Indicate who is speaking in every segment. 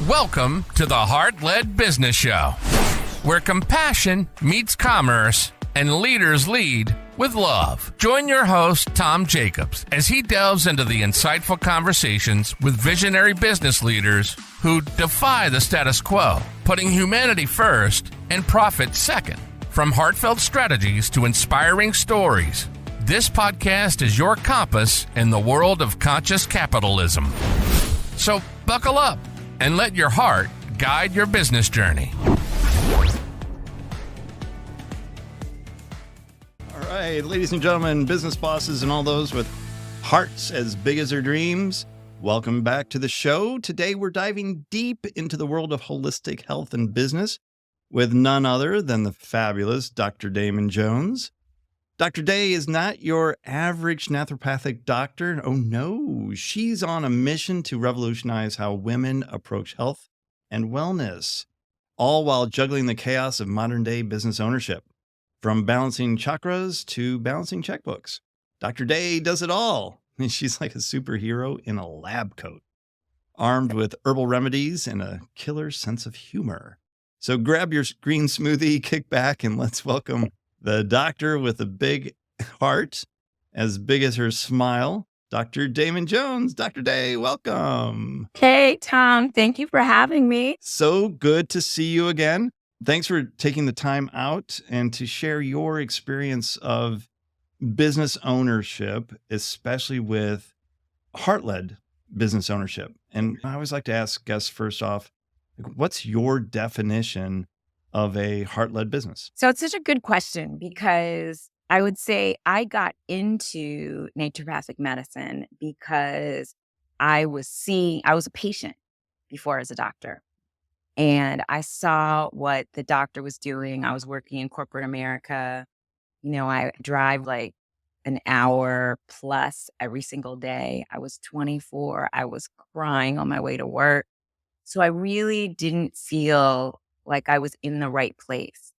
Speaker 1: Welcome to the Heart-Led Business Show, where compassion meets commerce and leaders lead with love. Join your host, Tom Jackobs, as he delves into the insightful conversations with visionary business leaders who defy the status quo, putting humanity first and profit second. From heartfelt strategies to inspiring stories, this podcast is your compass in the world of conscious capitalism. So buckle up and let your heart guide your business journey.
Speaker 2: All right, ladies and gentlemen, business bosses and all those with hearts as big as their dreams, welcome back to the show. Today, we're diving deep into the world of holistic health and business with none other than the fabulous Dr. Daemon Jones. Dr. Day is not your average naturopathic doctor. Oh no, she's on a mission to revolutionize how women approach health and wellness, all while juggling the chaos of modern day business ownership, from balancing chakras to balancing checkbooks. Dr. Day does it all. She's like a superhero in a lab coat, armed with herbal remedies and a killer sense of humor. So grab your green smoothie, kick back, and let's welcome the doctor with a big heart, as big as her smile, Dr. Daemon Jones. Dr. Day, welcome.
Speaker 3: Hey, Tom. Thank you for having me.
Speaker 2: So good to see you again. Thanks for taking the time out and to share your experience of business ownership, especially with heart-led business ownership. And I always like to ask guests first off, what's your definition of a heart-led business?
Speaker 3: So it's such a good question because I would say I got into naturopathic medicine because I was a patient before as a doctor. And I saw what the doctor was doing. I was working in corporate America. You know, I drive like an hour plus every single day. I was 24. I was crying on my way to work. So I really didn't feel like I was in the right place.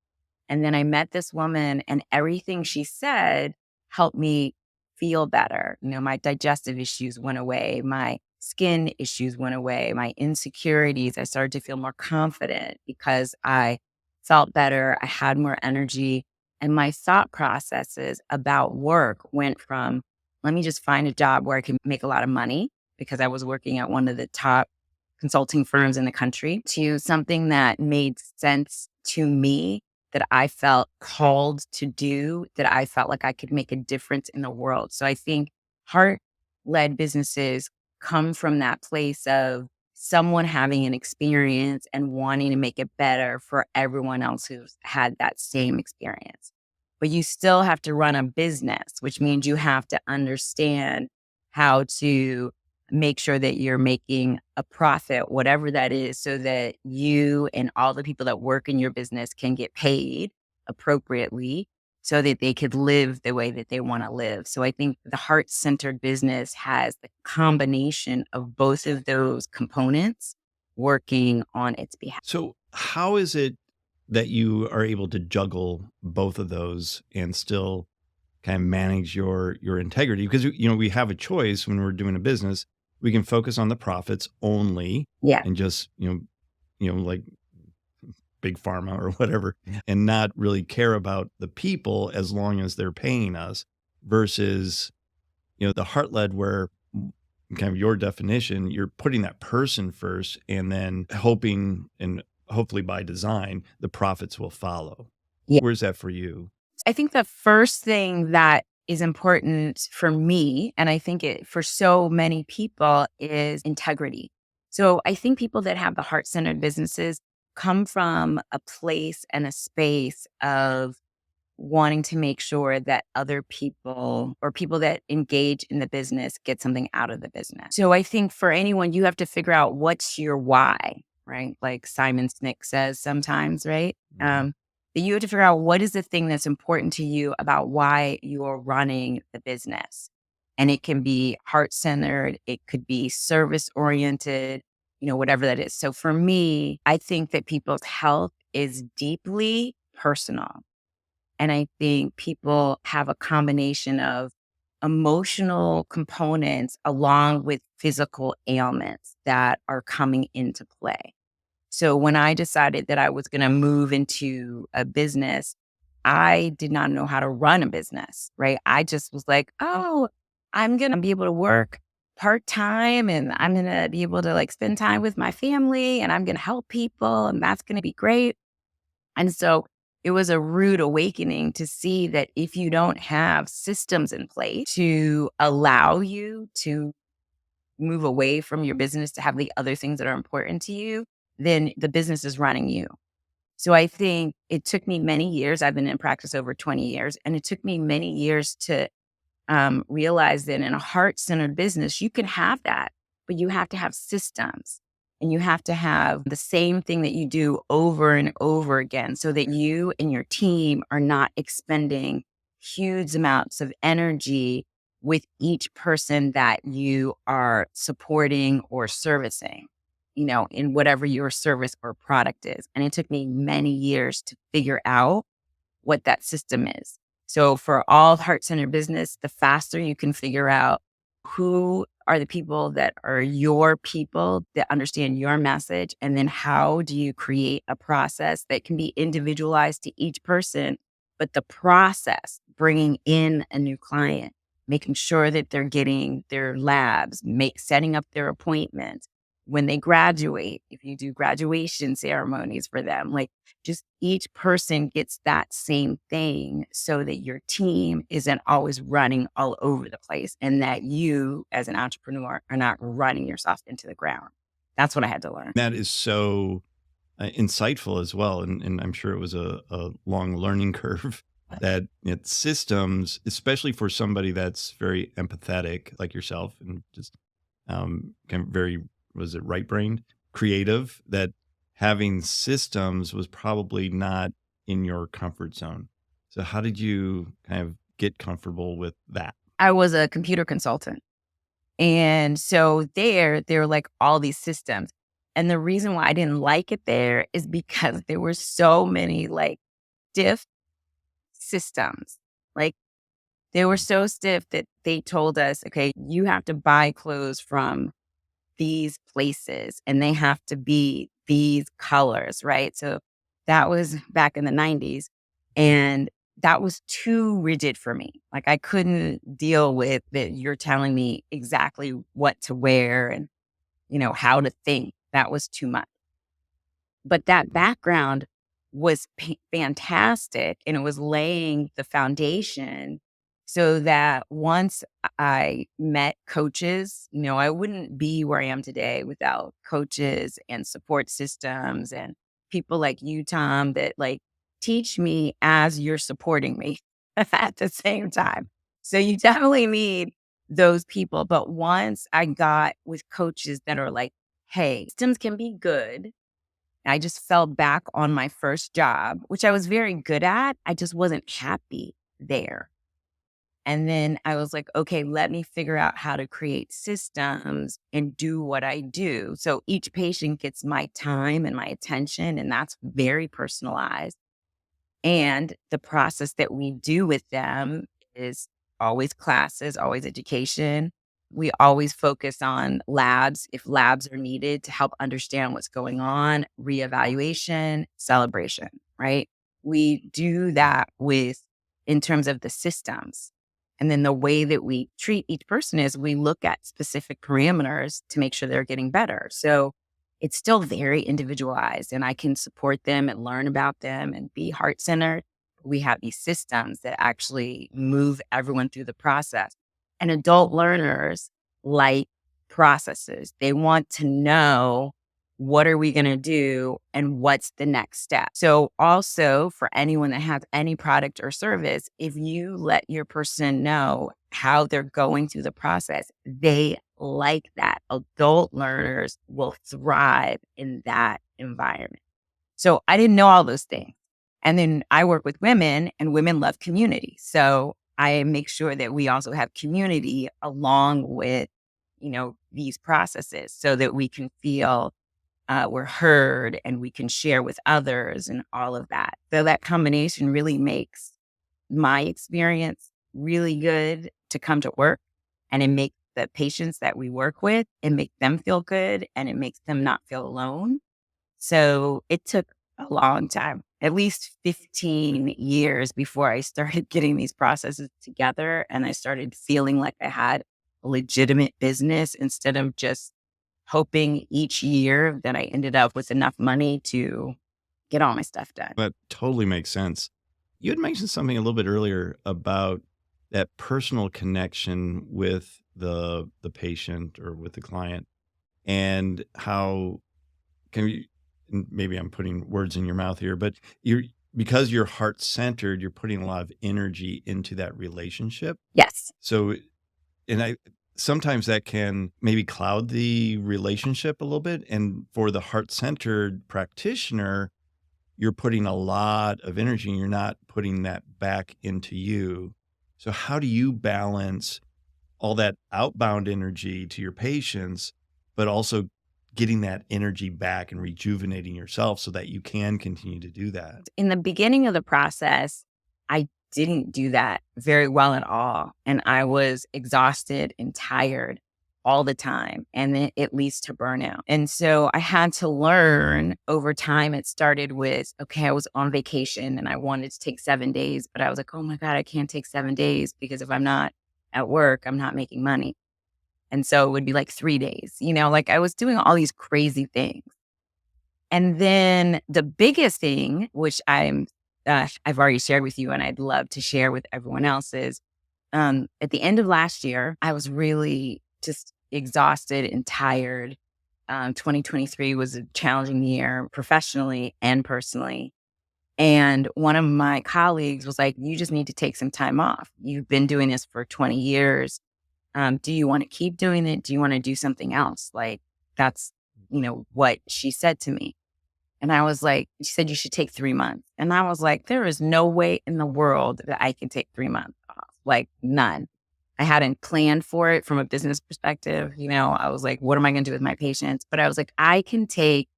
Speaker 3: And then I met this woman and everything she said helped me feel better. You know, my digestive issues went away. My skin issues went away. My insecurities, I started to feel more confident because I felt better. I had more energy. And my thought processes about work went from, let me just find a job where I can make a lot of money, because I was working at one of the top consulting firms in the country, to something that made sense to me, that I felt called to do, that I felt like I could make a difference in the world. So I think heart-led businesses come from that place of someone having an experience and wanting to make it better for everyone else who's had that same experience. But you still have to run a business, which means you have to understand how to make sure that you're making a profit, whatever that is, so that you and all the people that work in your business can get paid appropriately so that they could live the way that they want to live. So I think the heart-centered business has the combination of both of those components working on its behalf.
Speaker 2: So how is it that you are able to juggle both of those and still kind of manage your integrity? Because, you know, we have a choice when we're doing a business. We can focus on the profits only, and just, you know, like big pharma or whatever, and not really care about the people as long as they're paying us, versus, you know, the heart-led, where kind of your definition, you're putting that person first and then hoping, and hopefully by design, the profits will follow.
Speaker 3: Yeah.
Speaker 2: Where's that for you?
Speaker 3: I think the first thing that is important for me, and I think it for so many people, is integrity. So I think people that have the heart-centered businesses come from a place and a space of wanting to make sure that other people or people that engage in the business get something out of the business. So I think for anyone, you have to figure out what's your why, right? Like Simon Sinek says sometimes, right? That you have to figure out what is the thing that's important to you about why you're running the business. And it can be heart-centered, it could be service-oriented, you know, whatever that is. So for me, I think that people's health is deeply personal. And I think people have a combination of emotional components along with physical ailments that are coming into play. So when I decided that I was going to move into a business, I did not know how to run a business, right? I just was like, oh, I'm going to be able to work part time and I'm going to be able to like spend time with my family and I'm going to help people and that's going to be great. And so it was a rude awakening to see that if you don't have systems in place to allow you to move away from your business to have the other things that are important to you, then the business is running you. So I think it took me many years. I've been in practice over 20 years, and it took me many years to realize that in a heart-centered business, you can have that, but you have to have systems and you have to have the same thing that you do over and over again so that you and your team are not expending huge amounts of energy with each person that you are supporting or servicing, in whatever your service or product is. And it took me many years to figure out what that system is. So for all heart-centered business, the faster you can figure out who are the people that are your people that understand your message, and then how do you create a process that can be individualized to each person, but the process, bringing in a new client, making sure that they're getting their labs, setting up their appointments, when they graduate, if you do graduation ceremonies for them, like just each person gets that same thing so that your team isn't always running all over the place and that you as an entrepreneur are not running yourself into the ground. That's what I had to learn.
Speaker 2: That is so insightful as well. And I'm sure it was a long learning curve that it's systems, especially for somebody that's very empathetic like yourself and just kind of very, was it right-brained, creative, that having systems was probably not in your comfort zone. So how did you kind of get comfortable with that?
Speaker 3: I was a computer consultant. And so there were like all these systems. And the reason why I didn't like it there is because there were so many like stiff systems. Like they were so stiff that they told us, okay, you have to buy clothes from these places and they have to be these colors, right? So that was back in the 90s. And that was too rigid for me. Like I couldn't deal with that. You're telling me exactly what to wear and, how to think. That was too much. But that background was fantastic. And it was laying the foundation so that once I met coaches, I wouldn't be where I am today without coaches and support systems and people like you, Tom, that like teach me as you're supporting me at the same time. So you definitely need those people. But once I got with coaches that are like, hey, systems can be good. I just fell back on my first job, which I was very good at. I just wasn't happy there. And then I was like, okay, let me figure out how to create systems and do what I do. So each patient gets my time and my attention, and that's very personalized. And the process that we do with them is always classes, always education. We always focus on labs if labs are needed to help understand what's going on, reevaluation, celebration, right? We do that in terms of the systems. And then the way that we treat each person is we look at specific parameters to make sure they're getting better. So it's still very individualized and I can support them and learn about them and be heart centered. We have these systems that actually move everyone through the process. And adult learners like processes. They want to know, what are we going to do and what's the next step? So also for anyone that has any product or service, if you let your person know how they're going through the process, they like that. Adult learners will thrive in that environment. So I didn't know all those things. And then I work with women and women love community. So I make sure that we also have community along with, these processes so that we can feel we're heard and we can share with others and all of that. So that combination really makes my experience really good to come to work, and it makes the patients that we work with, it makes them feel good, and it makes them not feel alone. So it took a long time, at least 15 years before I started getting these processes together and I started feeling like I had a legitimate business instead of just hoping each year that I ended up with enough money to get all my stuff done.
Speaker 2: That totally makes sense. You had mentioned something a little bit earlier about that personal connection with the patient or with the client, and how can you, and maybe I'm putting words in your mouth here, but you're, because you're heart centered, you're putting a lot of energy into that relationship.
Speaker 3: Yes.
Speaker 2: So, and I sometimes that can maybe cloud the relationship a little bit. And for the heart centered practitioner, you're putting a lot of energy and you're not putting that back into you. So, how do you balance all that outbound energy to your patients, but also getting that energy back and rejuvenating yourself so that you can continue to do that?
Speaker 3: In the beginning of the process, I didn't do that very well at all. And I was exhausted and tired all the time. And then it leads to burnout. And so I had to learn over time. It started with, okay, I was on vacation and I wanted to take 7 days, but I was like, oh my God, I can't take 7 days because if I'm not at work, I'm not making money. And so it would be like 3 days, like I was doing all these crazy things. And then the biggest thing, which I've already shared with you and I'd love to share with everyone else is, at the end of last year, I was really just exhausted and tired. 2023 was a challenging year professionally and personally. And one of my colleagues was like, you just need to take some time off. You've been doing this for 20 years. Do you want to keep doing it? Do you want to do something else? Like that's, what she said to me. And I was like, she said, you should take 3 months. And I was like, there is no way in the world that I can take 3 months off. Like none. I hadn't planned for it from a business perspective. I was like, what am I going to do with my patients? But I was like, I can take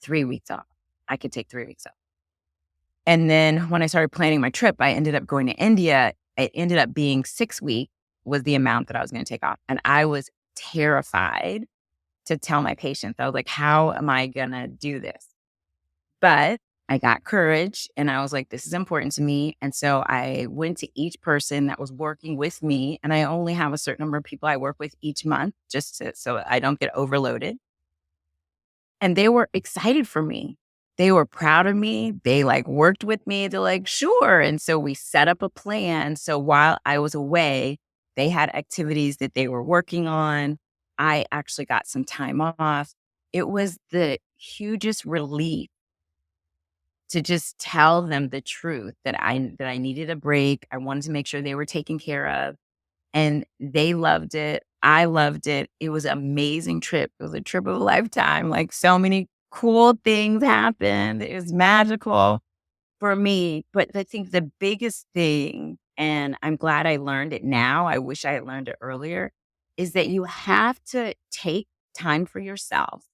Speaker 3: 3 weeks off. I could take 3 weeks off. And then when I started planning my trip, I ended up going to India. It ended up being 6 weeks was the amount that I was going to take off. And I was terrified to tell my patients. I was like, how am I going to do this? But I got courage and I was like, this is important to me. And so I went to each person that was working with me. And I only have a certain number of people I work with each month so I don't get overloaded. And they were excited for me. They were proud of me. They worked with me. They're like, sure. And so we set up a plan. So while I was away, they had activities that they were working on. I actually got some time off. It was the hugest relief to just tell them the truth that I needed a break. I wanted to make sure they were taken care of. And they loved it. I loved it. It was an amazing trip. It was a trip of a lifetime. So many cool things happened. It was magical for me. But I think the biggest thing, and I'm glad I learned it now, I wish I had learned it earlier, is that you have to take time for yourself.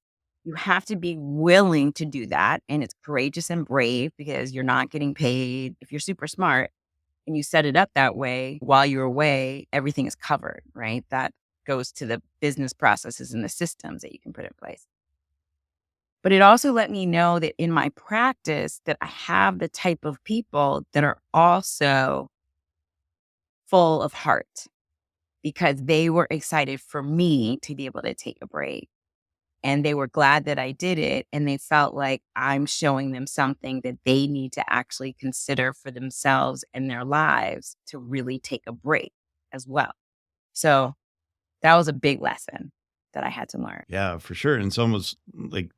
Speaker 3: You have to be willing to do that. And it's courageous and brave because you're not getting paid. If you're super smart and you set it up that way while you're away, everything is covered, right? That goes to the business processes and the systems that you can put in place. But it also let me know that in my practice that I have the type of people that are also full of heart because they were excited for me to be able to take a break. And they were glad that I did it. And they felt like I'm showing them something that they need to actually consider for themselves and their lives to really take a break as well. So that was a big lesson that I had to learn.
Speaker 2: Yeah, for sure. And it's almost like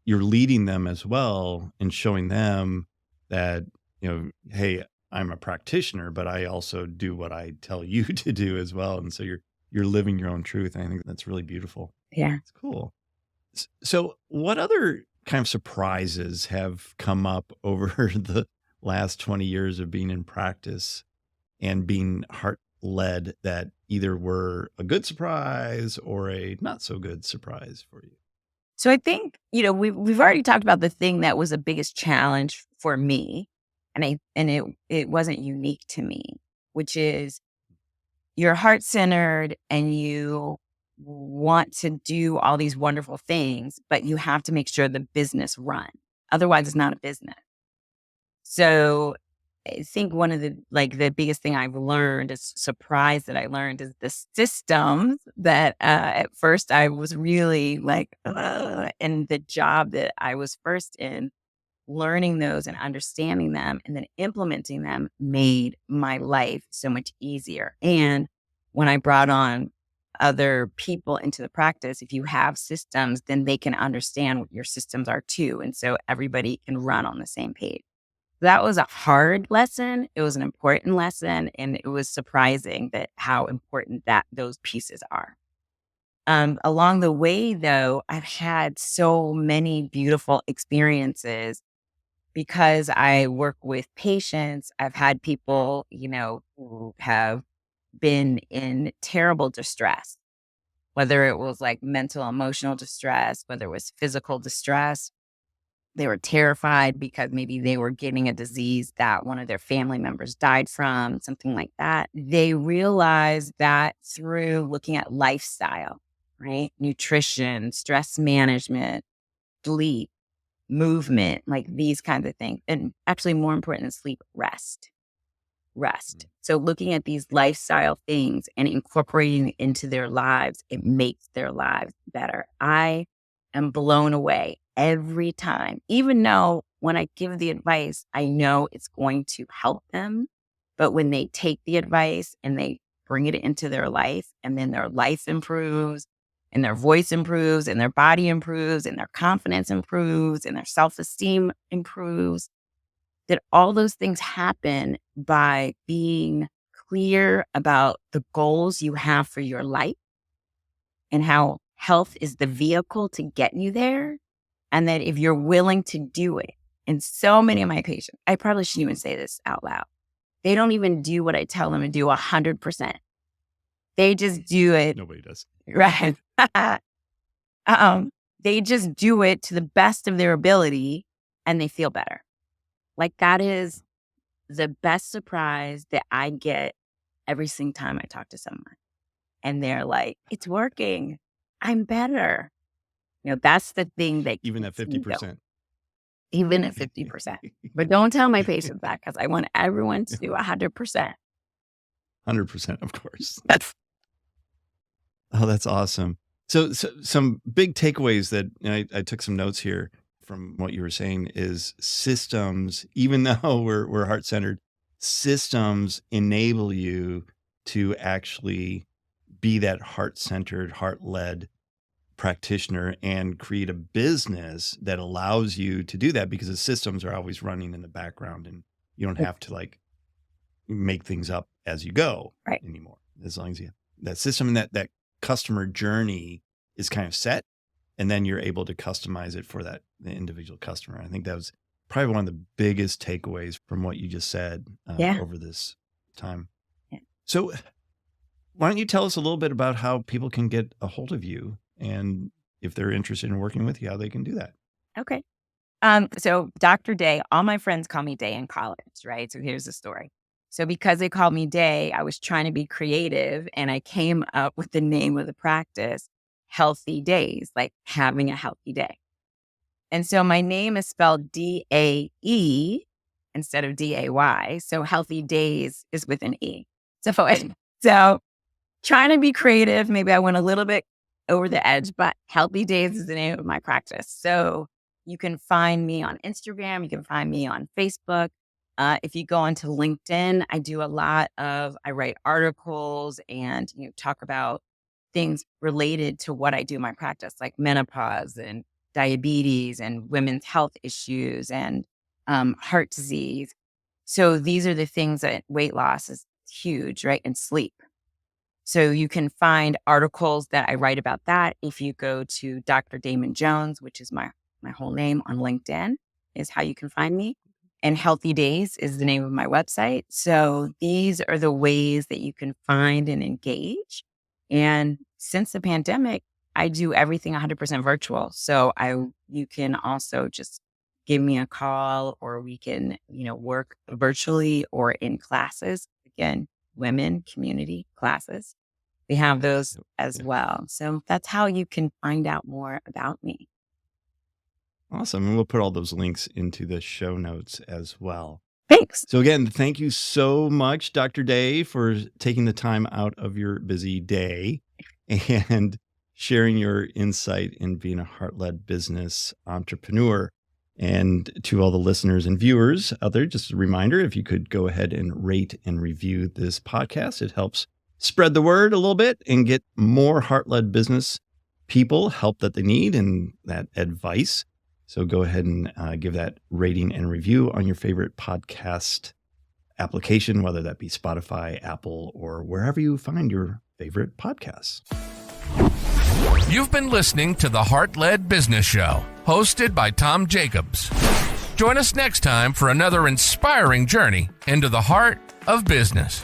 Speaker 2: you're leading them as well and showing them that, hey, I'm a practitioner, but I also do what I tell you to do as well. And so you're living your own truth. And I think that's really beautiful.
Speaker 3: Yeah.
Speaker 2: It's cool. So what other kind of surprises have come up over the last 20 years of being in practice and being heart led that either were a good surprise or a not so good surprise for you?
Speaker 3: So I think, we've already talked about the thing that was the biggest challenge for me. And it wasn't unique to me, which is, you're heart centered and you want to do all these wonderful things, but you have to make sure the business run. Otherwise, it's not a business. So I think one of the biggest thing I've learned is surprise that I learned is the systems that at first I was really like, ugh, and the job that I was first in, learning those and understanding them and then implementing them made my life so much easier. And when I brought on other people into the practice, if you have systems, then they can understand what your systems are too. And so everybody can run on the same page. That was a hard lesson. It was an important lesson. And it was surprising that how important that those pieces are. Along the way, though, I've had so many beautiful experiences because I work with patients. I've had people, who have been in terrible distress, whether it was like mental, emotional distress, whether it was physical distress. They were terrified because maybe they were getting a disease that one of their family members died from, something like that. They realized that through looking at lifestyle, right? Nutrition, stress management, sleep, movement, like these kinds of things. And actually more important than sleep, rest. So looking at these lifestyle things and incorporating it into their lives, it makes their lives better. I am blown away every time, even though when I give the advice, I know it's going to help them. But when they take the advice and they bring it into their life and then their life improves and their voice improves and their body improves and their confidence improves and their self-esteem improves, that all those things happen by being clear about the goals you have for your life and how health is the vehicle to get you there. And that if you're willing to do it, and so many of my patients, I probably shouldn't even say this out loud. They don't even do what I tell them to do 100%. They just do it.
Speaker 2: Nobody does.
Speaker 3: Right. They just do it to the best of their ability and they feel better. Like that is the best surprise that I get every single time I talk to someone. And they're like, it's working. I'm better. That's the thing that
Speaker 2: Even at 50%.
Speaker 3: Even at 50%. But don't tell my patients that because I want everyone to do 100%.
Speaker 2: 100%, of course. Oh, that's awesome. So some big takeaways that I took some notes here from what you were saying is systems, even though we're heart-centered, systems enable you to actually be that heart-centered, heart-led practitioner and create a business that allows you to do that because the systems are always running in the background and you don't have to like make things up as you go anymore. As long as you have that system and that customer journey is kind of set, and then you're able to customize it for the individual customer. I think that was probably one of the biggest takeaways from what you just said over this time. Yeah. So why don't you tell us a little bit about how people can get a hold of you and if they're interested in working with you, how they can do that?
Speaker 3: Okay. So Dr. Day, all my friends call me Day in college, right? So here's the story. So because they called me Day, I was trying to be creative and I came up with the name of the practice, Healthy Days, like having a healthy day. And so my name is spelled D-A-E instead of D-A-Y. So Healthy Days is with an E. So trying to be creative, maybe I went a little bit over the edge, but Healthy Days is the name of my practice. So you can find me on Instagram. You can find me on Facebook. If you go onto LinkedIn, I write articles and talk about things related to what I do in my practice, like menopause and diabetes and women's health issues and heart disease. So these are the things that weight loss is huge, right? And sleep. So you can find articles that I write about that if you go to Dr. Daemon Jones, which is my whole name on LinkedIn, is how you can find me. And Healthy Days is the name of my website. So these are the ways that you can find and engage. And since the pandemic, I do everything 100% virtual. So you can also just give me a call or we can, work virtually or in classes. Again, women community classes. We have those as well. So that's how you can find out more about me.
Speaker 2: Awesome. And we'll put all those links into the show notes as well.
Speaker 3: Thanks.
Speaker 2: So again, thank you so much, Dr. Day, for taking the time out of your busy day and sharing your insight in being a heart-led business entrepreneur. And to all the listeners and viewers out there, just a reminder, if you could go ahead and rate and review this podcast, it helps spread the word a little bit and get more heart-led business people help that they need and that advice. So go ahead and give that rating and review on your favorite podcast application, whether that be Spotify, Apple, or wherever you find your favorite podcasts.
Speaker 1: You've been listening to the Heart-Led Business Show, hosted by Tom Jackobs. Join us next time for another inspiring journey into the heart of business.